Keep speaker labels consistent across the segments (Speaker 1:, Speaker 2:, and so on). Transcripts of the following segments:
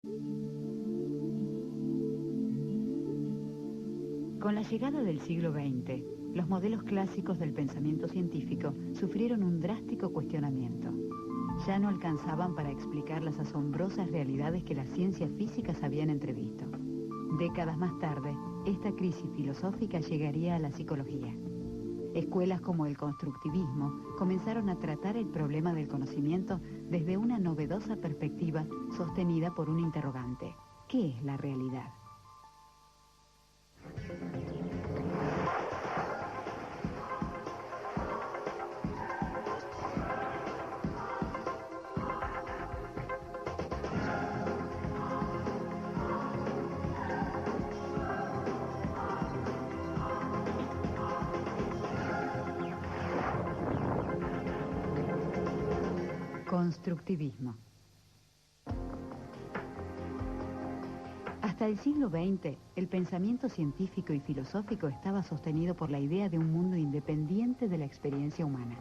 Speaker 1: Con la llegada del siglo XX, los modelos clásicos del pensamiento científico sufrieron un drástico cuestionamiento. Ya no alcanzaban para explicar las asombrosas realidades que las ciencias físicas habían entrevisto. Décadas más tarde, esta crisis filosófica llegaría a la psicología. Escuelas como el constructivismo comenzaron a tratar el problema del conocimiento desde una novedosa perspectiva sostenida por un interrogante. ¿Qué es la realidad? Constructivismo. Hasta el siglo XX, el pensamiento científico y filosófico estaba sostenido por la idea de un mundo independiente de la experiencia humana.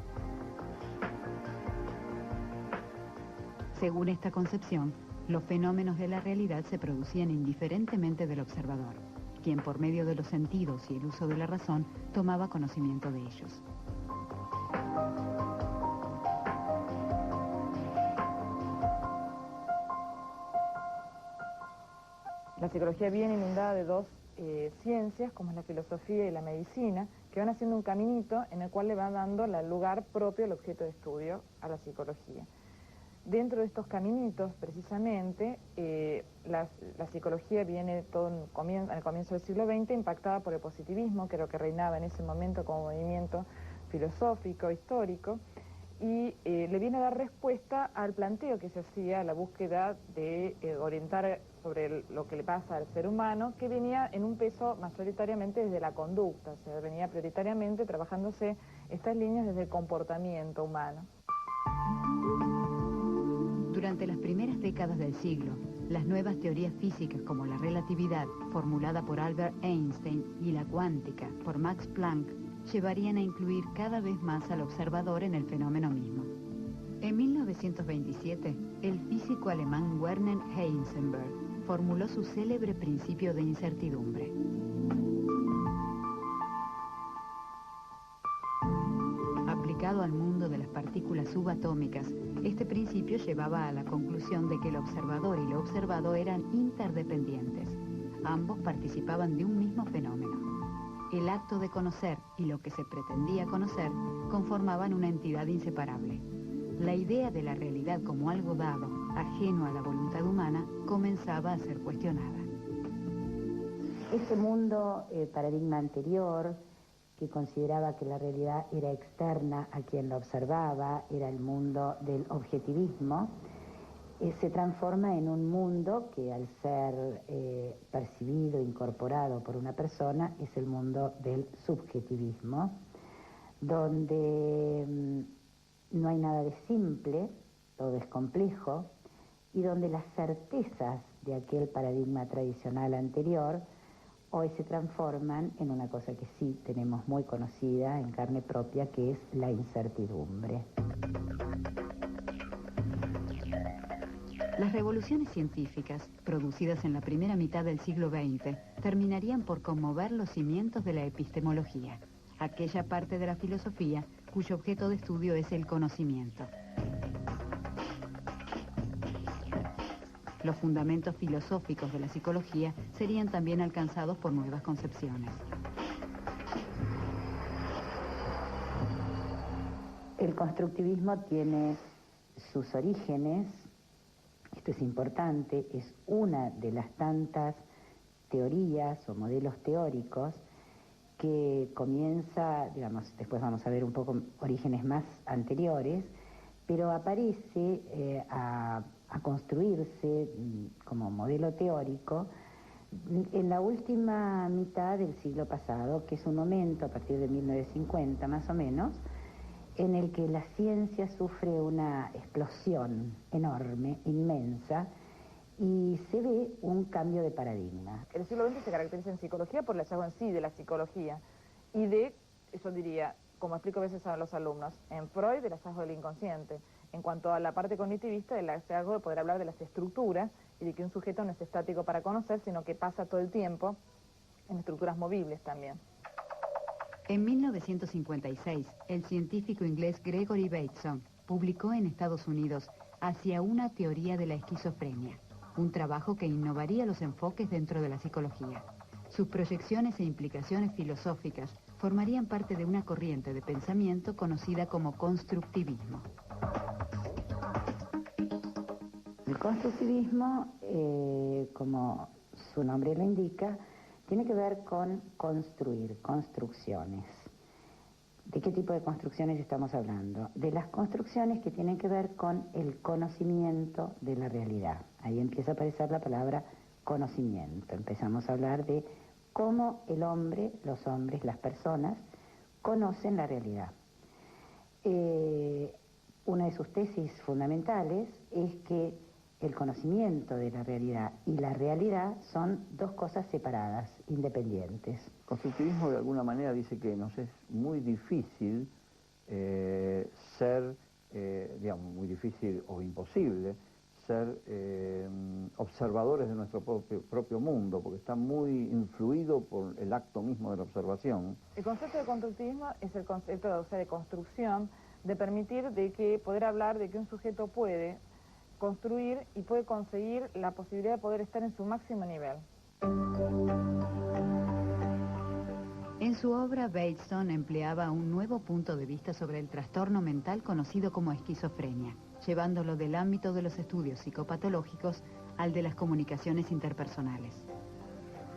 Speaker 1: Según esta concepción, los fenómenos de la realidad se producían indiferentemente del observador, quien por medio de los sentidos y el uso de la razón tomaba conocimiento de ellos.
Speaker 2: La psicología viene inundada de dos ciencias, como es la filosofía y la medicina, que van haciendo un caminito en el cual le van dando el lugar propio al objeto de estudio, a la psicología. Dentro de estos caminitos, precisamente, la psicología viene todo en el comienzo del siglo XX impactada por el positivismo, que era lo que reinaba en ese momento como movimiento filosófico, histórico, y le viene a dar respuesta al planteo que se hacía, a la búsqueda de orientar sobre lo que le pasa al ser humano, que venía en un peso mayoritariamente desde la conducta, o sea, venía prioritariamente trabajándose estas líneas desde el comportamiento humano.
Speaker 1: Durante las primeras décadas del siglo, las nuevas teorías físicas como la relatividad, formulada por Albert Einstein, y la cuántica, por Max Planck, llevarían a incluir cada vez más al observador en el fenómeno mismo. En 1927, el físico alemán Werner Heisenberg formuló su célebre principio de incertidumbre. Aplicado al mundo de las partículas subatómicas, este principio llevaba a la conclusión de que el observador y lo observado eran interdependientes. Ambos participaban de un mismo fenómeno. El acto de conocer y lo que se pretendía conocer conformaban una entidad inseparable. La idea de la realidad como algo dado, ajeno a la voluntad humana, comenzaba a ser cuestionada.
Speaker 3: Este mundo, paradigma anterior, que consideraba que la realidad era externa a quien la observaba, era el mundo del objetivismo, se transforma en un mundo que al ser percibido, incorporado por una persona, es el mundo del subjetivismo, donde no hay nada de simple, todo es complejo, y donde las certezas de aquel paradigma tradicional anterior hoy se transforman en una cosa que sí tenemos muy conocida en carne propia, que es la incertidumbre.
Speaker 1: Las revoluciones científicas, producidas en la primera mitad del siglo XX, terminarían por conmover los cimientos de la epistemología, aquella parte de la filosofía cuyo objeto de estudio es el conocimiento. Los fundamentos filosóficos de la psicología serían también alcanzados por nuevas concepciones.
Speaker 3: El constructivismo tiene sus orígenes, esto es importante, es una de las tantas teorías o modelos teóricos que comienza, digamos, después vamos a ver un poco orígenes más anteriores, pero aparece a construirse como modelo teórico en la última mitad del siglo pasado, que es un momento, a partir de 1950 más o menos, en el que la ciencia sufre una explosión enorme, inmensa, y se ve un cambio de paradigma.
Speaker 2: El siglo XX se caracteriza en psicología por el hallazgo en sí de la psicología y de, yo diría, como explico a veces a los alumnos, en Freud el hallazgo del inconsciente, en cuanto a la parte cognitivista del hallazgo de poder hablar de las estructuras y de que un sujeto no es estático para conocer, sino que pasa todo el tiempo en estructuras movibles también.
Speaker 1: En 1956, el científico inglés Gregory Bateson publicó en Estados Unidos Hacia una teoría de la esquizofrenia, un trabajo que innovaría los enfoques dentro de la psicología. Sus proyecciones e implicaciones filosóficas formarían parte de una corriente de pensamiento conocida como constructivismo.
Speaker 3: El constructivismo, como su nombre lo indica, tiene que ver con construir, construcciones. ¿De qué tipo de construcciones estamos hablando? De las construcciones que tienen que ver con el conocimiento de la realidad. Ahí empieza a aparecer la palabra conocimiento. Empezamos a hablar de cómo el hombre, los hombres, las personas, conocen la realidad. Una de sus tesis fundamentales es que el conocimiento de la realidad y la realidad son dos cosas separadas, independientes.
Speaker 4: El constructivismo de alguna manera dice que nos es muy difícil ser, digamos, muy difícil o imposible ser observadores de nuestro propio mundo, porque está muy influido por el acto mismo de la observación.
Speaker 2: El concepto de constructivismo es el concepto de construcción, de permitir de que poder hablar de que un sujeto puede construir y puede conseguir la posibilidad de poder estar en su máximo nivel.
Speaker 1: En su obra, Bateson empleaba un nuevo punto de vista sobre el trastorno mental conocido como esquizofrenia, llevándolo del ámbito de los estudios psicopatológicos al de las comunicaciones interpersonales.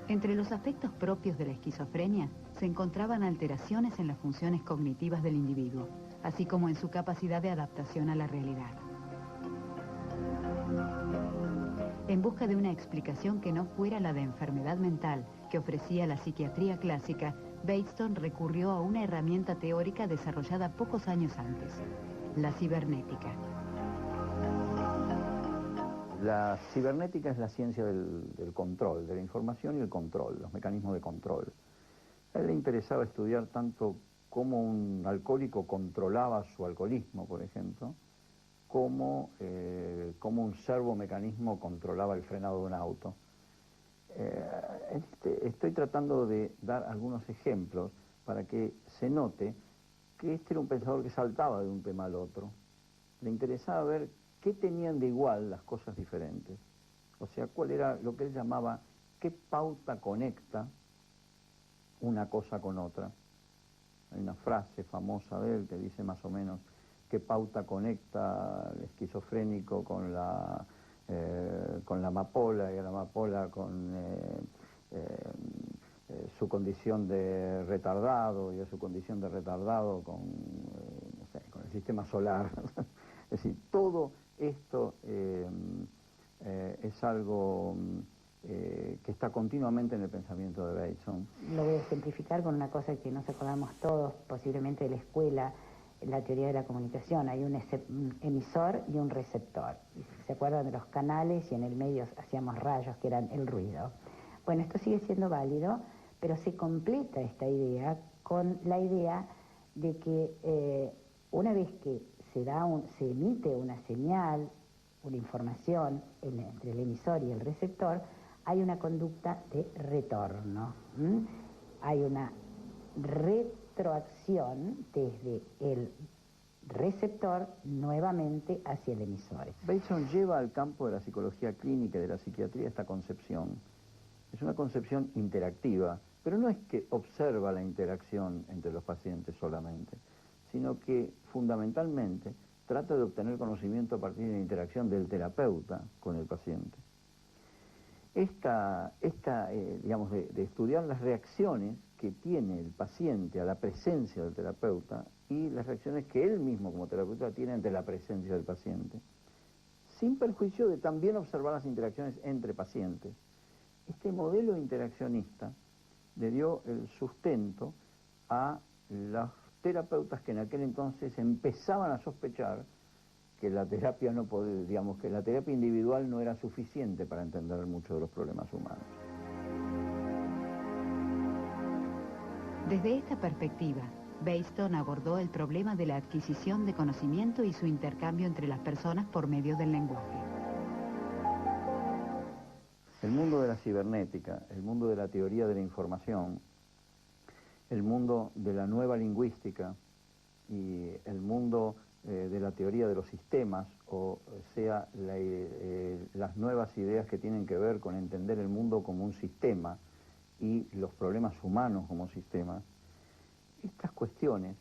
Speaker 1: Entre los aspectos propios de la esquizofrenia se encontraban alteraciones en las funciones cognitivas del individuo, así como en su capacidad de adaptación a la realidad. En busca de una explicación que no fuera la de enfermedad mental que ofrecía la psiquiatría clásica, Bateson recurrió a una herramienta teórica desarrollada pocos años antes, la cibernética.
Speaker 4: La cibernética es la ciencia del control, de la información y el control, los mecanismos de control. A él le interesaba estudiar tanto cómo un alcohólico controlaba su alcoholismo, por ejemplo, como un servomecanismo controlaba el frenado de un auto. Estoy tratando de dar algunos ejemplos para que se note que este era un pensador que saltaba de un tema al otro. Le interesaba ver qué tenían de igual las cosas diferentes. O sea, cuál era lo que él llamaba, qué pauta conecta una cosa con otra. Hay una frase famosa de él que dice más o menos qué pauta conecta el esquizofrénico con la amapola y a la amapola con su condición de retardado y a su condición de retardado con, no sé, con el sistema solar. Es decir, todo esto es algo que está continuamente en el pensamiento de Bateson.
Speaker 3: Lo voy a ejemplificar con una cosa que nos acordamos todos, posiblemente de la escuela, la teoría de la comunicación. Hay un emisor y un receptor. ¿Se acuerdan de los canales? Y en el medio hacíamos rayos, que eran el ruido. Bueno, esto sigue siendo válido, pero se completa esta idea con la idea de que una vez que se emite una señal, una información entre el emisor y el receptor, hay una conducta de retorno. Hay una retroacción desde el receptor nuevamente hacia el emisor.
Speaker 4: Bateson lleva al campo de la psicología clínica y de la psiquiatría esta concepción. Es una concepción interactiva, pero no es que observa la interacción entre los pacientes solamente, sino que fundamentalmente trata de obtener conocimiento a partir de la interacción del terapeuta con el paciente. Digamos, de estudiar las reacciones que tiene el paciente a la presencia del terapeuta y las reacciones que él mismo como terapeuta tiene ante la presencia del paciente, sin perjuicio de también observar las interacciones entre pacientes. Este modelo interaccionista le dio el sustento a los terapeutas que en aquel entonces empezaban a sospechar que la terapia no podía, digamos, que la terapia individual no era suficiente para entender muchos de los problemas humanos.
Speaker 1: Desde esta perspectiva, Bateson abordó el problema de la adquisición de conocimiento y su intercambio entre las personas por medio del lenguaje.
Speaker 4: el mundo de la cibernética, el mundo de la teoría de la información, el mundo de la nueva lingüística y el mundo de la teoría de los sistemas, o sea, las nuevas ideas que tienen que ver con entender el mundo como un sistema y los problemas humanos como sistemas, estas cuestiones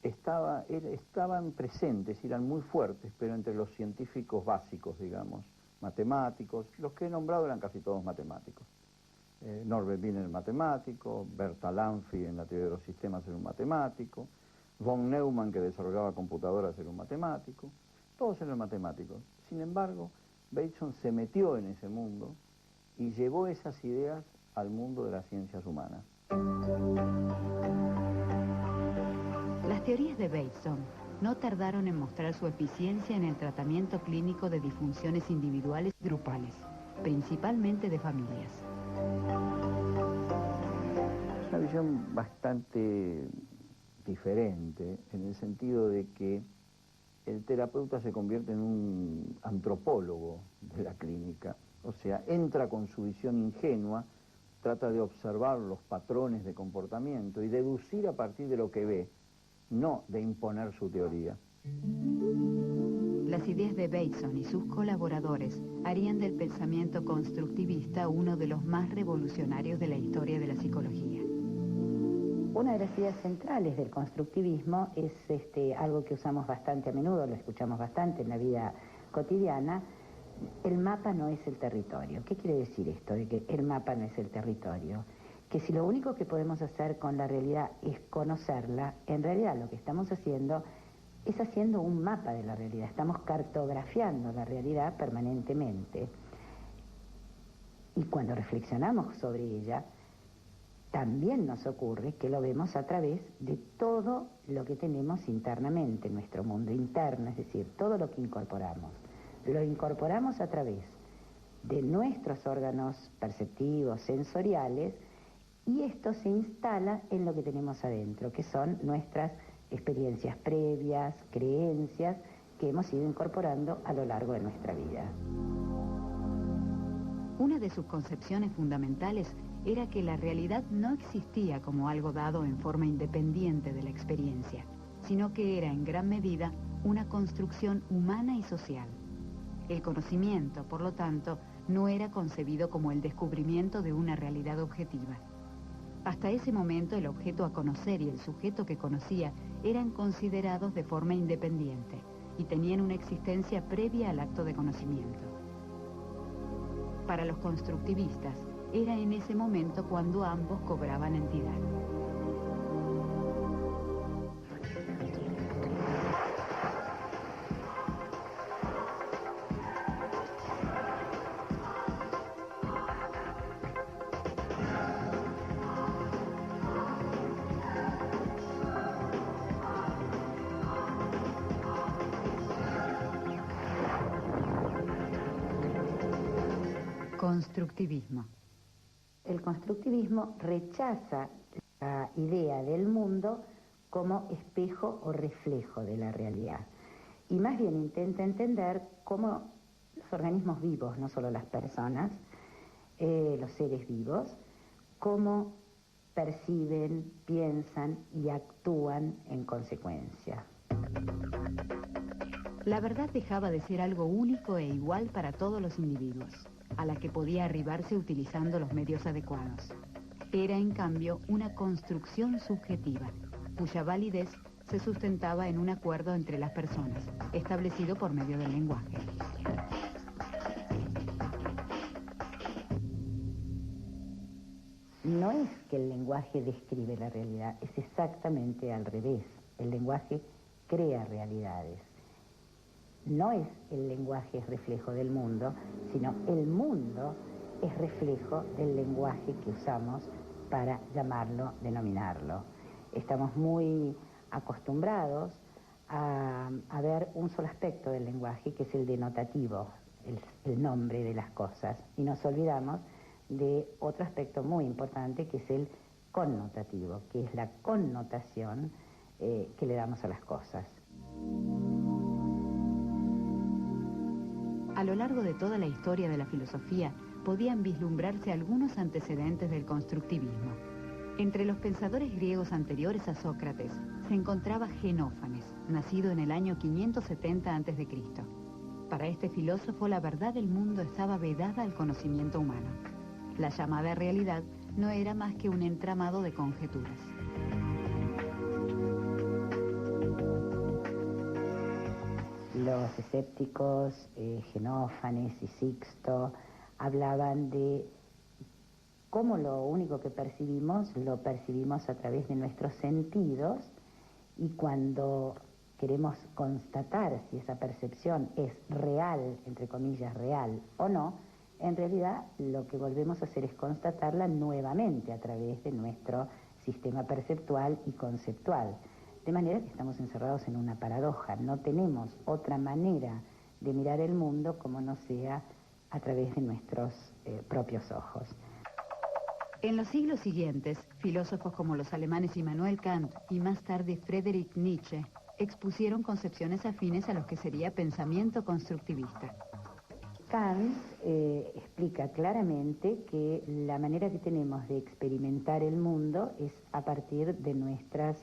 Speaker 4: estaban presentes, eran muy fuertes, pero entre los científicos básicos, digamos, matemáticos, los que he nombrado eran casi todos matemáticos. Norbert Wiener, matemático; Berta Lanfy en la teoría de los sistemas era un matemático; von Neumann, que desarrollaba computadoras, era un matemático; todos eran matemáticos. Sin embargo, Bateson se metió en ese mundo y llevó esas ideas al mundo de las ciencias humanas.
Speaker 1: Las teorías de Bateson no tardaron en mostrar su eficiencia en el tratamiento clínico de disfunciones individuales y grupales, principalmente de familias.
Speaker 4: Es una visión bastante diferente, en el sentido de que el terapeuta se convierte en un antropólogo de la clínica, o sea, entra con su visión ingenua, trata de observar los patrones de comportamiento y deducir a partir de lo que ve, no de imponer su teoría.
Speaker 1: Las ideas de Bateson y sus colaboradores harían del pensamiento constructivista uno de los más revolucionarios de la historia de la psicología.
Speaker 3: Una de las ideas centrales del constructivismo es algo que usamos bastante a menudo, lo escuchamos bastante en la vida cotidiana: el mapa no es el territorio. ¿Qué quiere decir esto de que el mapa no es el territorio? Que si lo único que podemos hacer con la realidad es conocerla, en realidad lo que estamos haciendo es haciendo un mapa de la realidad, estamos cartografiando la realidad permanentemente. Y cuando reflexionamos sobre ella, también nos ocurre que lo vemos a través de todo lo que tenemos internamente, nuestro mundo interno, es decir, todo lo que incorporamos. Lo incorporamos a través de nuestros órganos perceptivos, sensoriales, y esto se instala en lo que tenemos adentro, que son nuestras experiencias previas, creencias que hemos ido incorporando a lo largo de nuestra vida.
Speaker 1: Una de sus concepciones fundamentales era que la realidad no existía como algo dado en forma independiente de la experiencia, sino que era en gran medida una construcción humana y social. El conocimiento, por lo tanto, no era concebido como el descubrimiento de una realidad objetiva. Hasta ese momento, el objeto a conocer y el sujeto que conocía eran considerados de forma independiente y tenían una existencia previa al acto de conocimiento. Para los constructivistas, era en ese momento cuando ambos cobraban entidad. Constructivismo.
Speaker 3: El constructivismo rechaza la idea del mundo como espejo o reflejo de la realidad, y más bien intenta entender cómo los organismos vivos, no solo las personas, los seres vivos, cómo perciben, piensan y actúan en consecuencia.
Speaker 1: La verdad dejaba de ser algo único e igual para todos los individuos, a la que podía arribarse utilizando los medios adecuados. Era, en cambio, una construcción subjetiva, cuya validez se sustentaba en un acuerdo entre las personas, establecido por medio del lenguaje.
Speaker 3: No es que el lenguaje describe la realidad, es exactamente al revés. El lenguaje crea realidades. No es el lenguaje reflejo del mundo, sino el mundo es reflejo del lenguaje que usamos para llamarlo, denominarlo. Estamos muy acostumbrados a ver un solo aspecto del lenguaje, que es el denotativo, el nombre de las cosas, y nos olvidamos de otro aspecto muy importante, que es el connotativo, que es la connotación que le damos a las cosas.
Speaker 1: A lo largo de toda la historia de la filosofía, podían vislumbrarse algunos antecedentes del constructivismo. Entre los pensadores griegos anteriores a Sócrates, se encontraba Genófanes, nacido en el año 570 a.C. Para este filósofo, la verdad del mundo estaba vedada al conocimiento humano. La llamada realidad no era más que un entramado de conjeturas.
Speaker 3: Los escépticos, Genófanes y Sixto, hablaban de cómo lo único que percibimos, lo percibimos a través de nuestros sentidos, y cuando queremos constatar si esa percepción es real, entre comillas, real o no, en realidad lo que volvemos a hacer es constatarla nuevamente a través de nuestro sistema perceptual y conceptual. De manera que estamos encerrados en una paradoja, no tenemos otra manera de mirar el mundo como no sea a través de nuestros propios ojos.
Speaker 1: En los siglos siguientes, filósofos como los alemanes Immanuel Kant y más tarde Friedrich Nietzsche expusieron concepciones afines a lo que sería pensamiento constructivista.
Speaker 3: Kant explica claramente que la manera que tenemos de experimentar el mundo es a partir de nuestros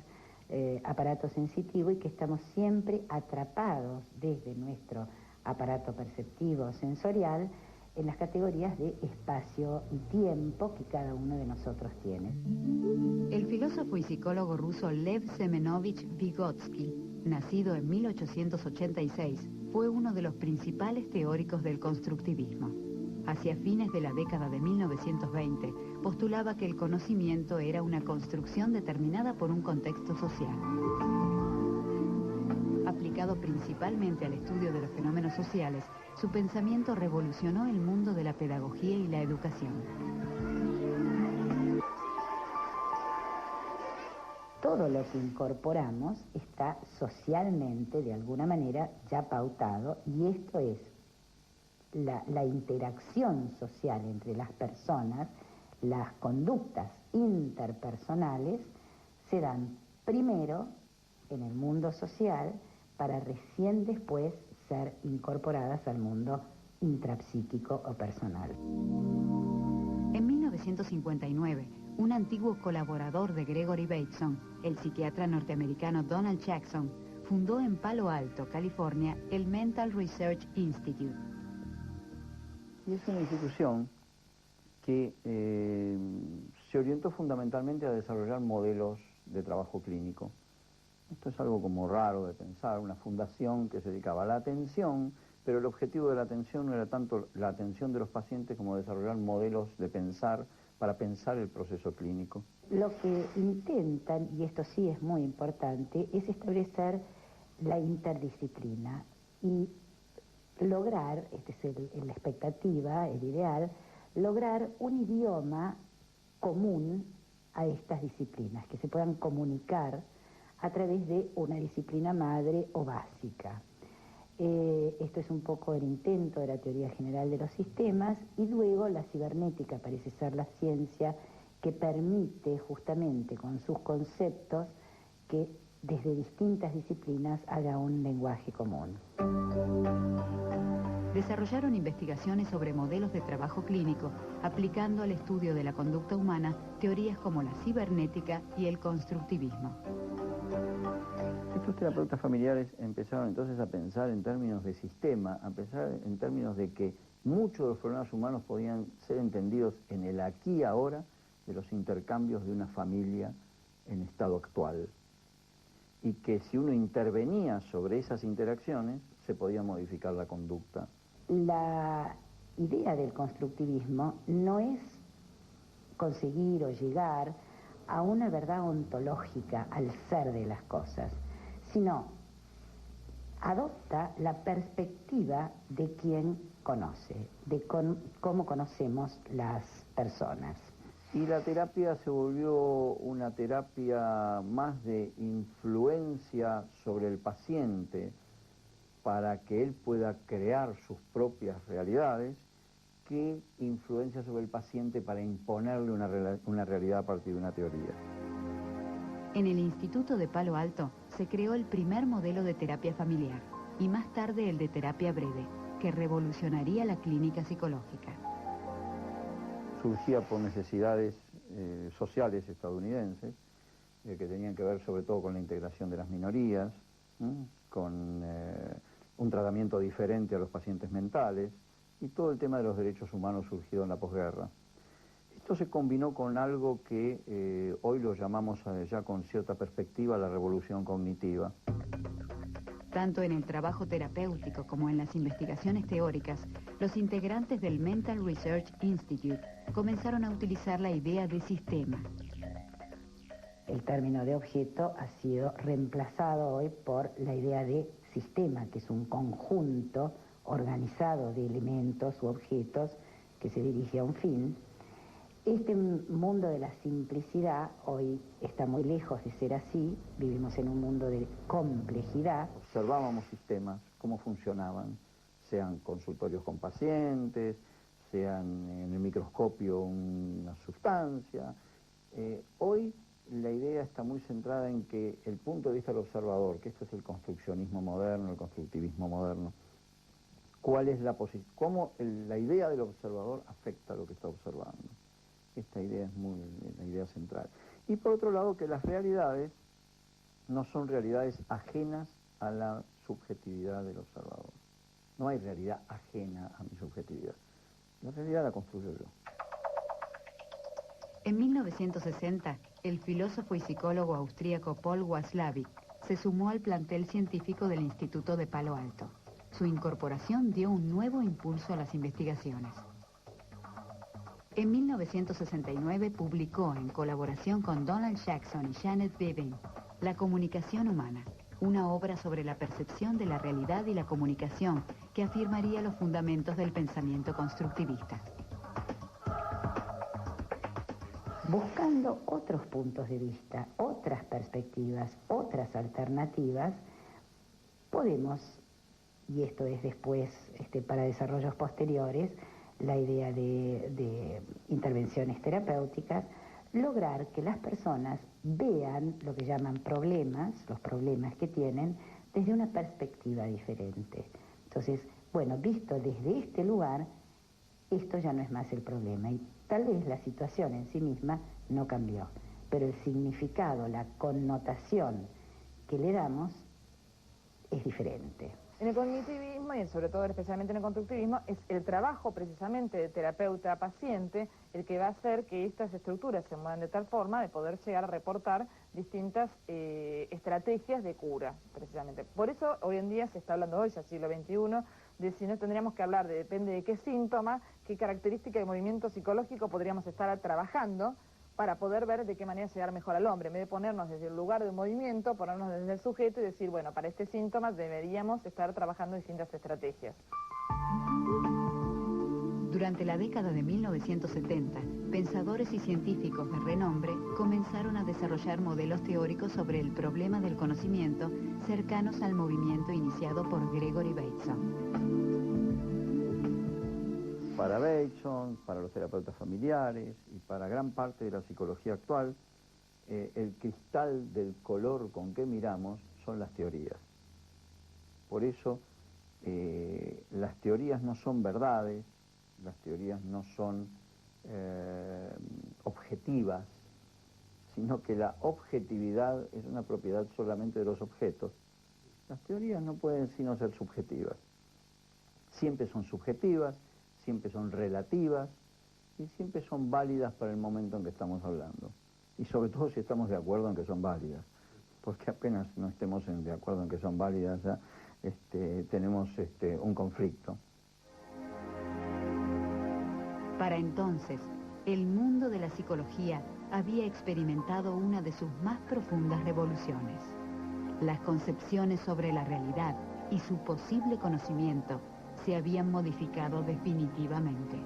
Speaker 3: aparato sensitivo, y que estamos siempre atrapados desde nuestro aparato perceptivo sensorial en las categorías de espacio y tiempo que cada uno de nosotros tiene.
Speaker 1: El filósofo y psicólogo ruso Lev Semenovich Vygotsky, nacido en 1886, fue uno de los principales teóricos del constructivismo. Hacia fines de la década de 1920, postulaba que el conocimiento era una construcción determinada por un contexto social. Aplicado principalmente al estudio de los fenómenos sociales, su pensamiento revolucionó el mundo de la pedagogía y la educación.
Speaker 3: Todo lo que incorporamos está socialmente, de alguna manera, ya pautado, y esto es la interacción social entre las personas, las conductas interpersonales, se dan primero en el mundo social para recién después ser incorporadas al mundo intrapsíquico o personal.
Speaker 1: En 1959, un antiguo colaborador de Gregory Bateson, el psiquiatra norteamericano Donald Jackson, fundó en Palo Alto, California, el Mental Research Institute.
Speaker 4: Y es una institución que se orientó fundamentalmente a desarrollar modelos de trabajo clínico. Esto es algo como raro de pensar, una fundación que se dedicaba a la atención, pero el objetivo de la atención no era tanto la atención de los pacientes como desarrollar modelos de pensar para pensar el proceso clínico.
Speaker 3: Lo que intentan, y esto sí es muy importante, es establecer la interdisciplina y lograr, esta es la expectativa, el ideal, lograr un idioma común a estas disciplinas, que se puedan comunicar a través de una disciplina madre o básica. Esto es un poco el intento de la teoría general de los sistemas, y luego la cibernética parece ser la ciencia que permite justamente con sus conceptos que desde distintas disciplinas haga un lenguaje común.
Speaker 1: Desarrollaron investigaciones sobre modelos de trabajo clínico, aplicando al estudio de la conducta humana teorías como la cibernética y el constructivismo.
Speaker 4: Estos terapeutas familiares empezaron entonces a pensar en términos de sistema, a pensar en términos de que muchos de los problemas humanos podían ser entendidos en el aquí y ahora de los intercambios de una familia en estado actual. Y que si uno intervenía sobre esas interacciones, se podía modificar la conducta.
Speaker 3: La idea del constructivismo no es conseguir o llegar a una verdad ontológica, al ser de las cosas, sino adopta la perspectiva de quien conoce, de cómo conocemos las personas.
Speaker 4: Y la terapia se volvió una terapia más de influencia sobre el paciente para que él pueda crear sus propias realidades, que influencia sobre el paciente para imponerle una realidad a partir de una teoría.
Speaker 1: En el Instituto de Palo Alto se creó el primer modelo de terapia familiar y más tarde el de terapia breve. que revolucionaría la clínica psicológica.
Speaker 4: Surgía por necesidades sociales estadounidenses, que tenían que ver sobre todo con la integración de las minorías, con un tratamiento diferente a los pacientes mentales, y todo el tema de los derechos humanos surgido en la posguerra. Esto se combinó con algo que hoy lo llamamos ya con cierta perspectiva la revolución cognitiva.
Speaker 1: Tanto en el trabajo terapéutico como en las investigaciones teóricas, los integrantes del Mental Research Institute comenzaron a utilizar la idea de sistema.
Speaker 3: El término de objeto ha sido reemplazado hoy por la idea de sistema, que es un conjunto organizado de elementos u objetos que se dirige a un fin. Este mundo de la simplicidad hoy está muy lejos de ser así. Vivimos en un mundo de complejidad.
Speaker 4: Observábamos sistemas, cómo funcionaban, sean consultorios con pacientes, sean en el microscopio una sustancia. Hoy la idea está muy centrada en que el punto de vista del observador, que esto es el construccionismo moderno, el constructivismo moderno, cuál es cómo la idea del observador afecta a lo que está observando. Esta idea es la idea central. Y por otro lado, que las realidades no son realidades ajenas a la subjetividad del observador. No hay realidad ajena a mi subjetividad. La realidad la construyo yo.
Speaker 1: En 1960, el filósofo y psicólogo austríaco Paul Watzlawick se sumó al plantel científico del Instituto de Palo Alto. Su incorporación dio un nuevo impulso a las investigaciones. En 1969 publicó, en colaboración con Donald Jackson y Janet Bevan, La comunicación humana, una obra sobre la percepción de la realidad y la comunicación que afirmaría los fundamentos del pensamiento constructivista.
Speaker 3: Buscando otros puntos de vista, otras perspectivas, otras alternativas, podemos, y esto es después para desarrollos posteriores, la idea de intervenciones terapéuticas, lograr que las personas vean lo que llaman problemas, los problemas que tienen, desde una perspectiva diferente. Entonces, bueno, visto desde este lugar, esto ya no es más el problema y tal vez la situación en sí misma no cambió, pero el significado, la connotación que le damos es diferente.
Speaker 2: En el cognitivismo y sobre todo especialmente en el constructivismo es el trabajo precisamente de terapeuta-paciente el que va a hacer que estas estructuras se muevan de tal forma de poder llegar a reportar distintas estrategias de cura, precisamente. Por eso hoy en día se está hablando hoy, ya siglo XXI, de si no tendríamos que hablar de depende de qué síntoma, qué característica de movimiento psicológico podríamos estar trabajando para poder ver de qué manera llegar mejor al hombre. En vez de ponernos desde el lugar de un movimiento, ponernos desde el sujeto y decir, bueno, para este síntoma deberíamos estar trabajando distintas estrategias.
Speaker 1: Durante la década de 1970, pensadores y científicos de renombre comenzaron a desarrollar modelos teóricos sobre el problema del conocimiento cercanos al movimiento iniciado por Gregory Bateson.
Speaker 4: Para Bateson, para los terapeutas familiares y para gran parte de la psicología actual, el cristal del color con que miramos son las teorías. Por eso, las teorías no son verdades, las teorías no son objetivas, sino que la objetividad es una propiedad solamente de los objetos. Las teorías no pueden sino ser subjetivas. Siempre son subjetivas, siempre son relativas y siempre son válidas para el momento en que estamos hablando. Y sobre todo si estamos de acuerdo en que son válidas, porque apenas no estemos de acuerdo en que son válidas, ya tenemos un conflicto.
Speaker 1: Para entonces, el mundo de la psicología había experimentado una de sus más profundas revoluciones. Las concepciones sobre la realidad y su posible conocimiento se habían modificado definitivamente.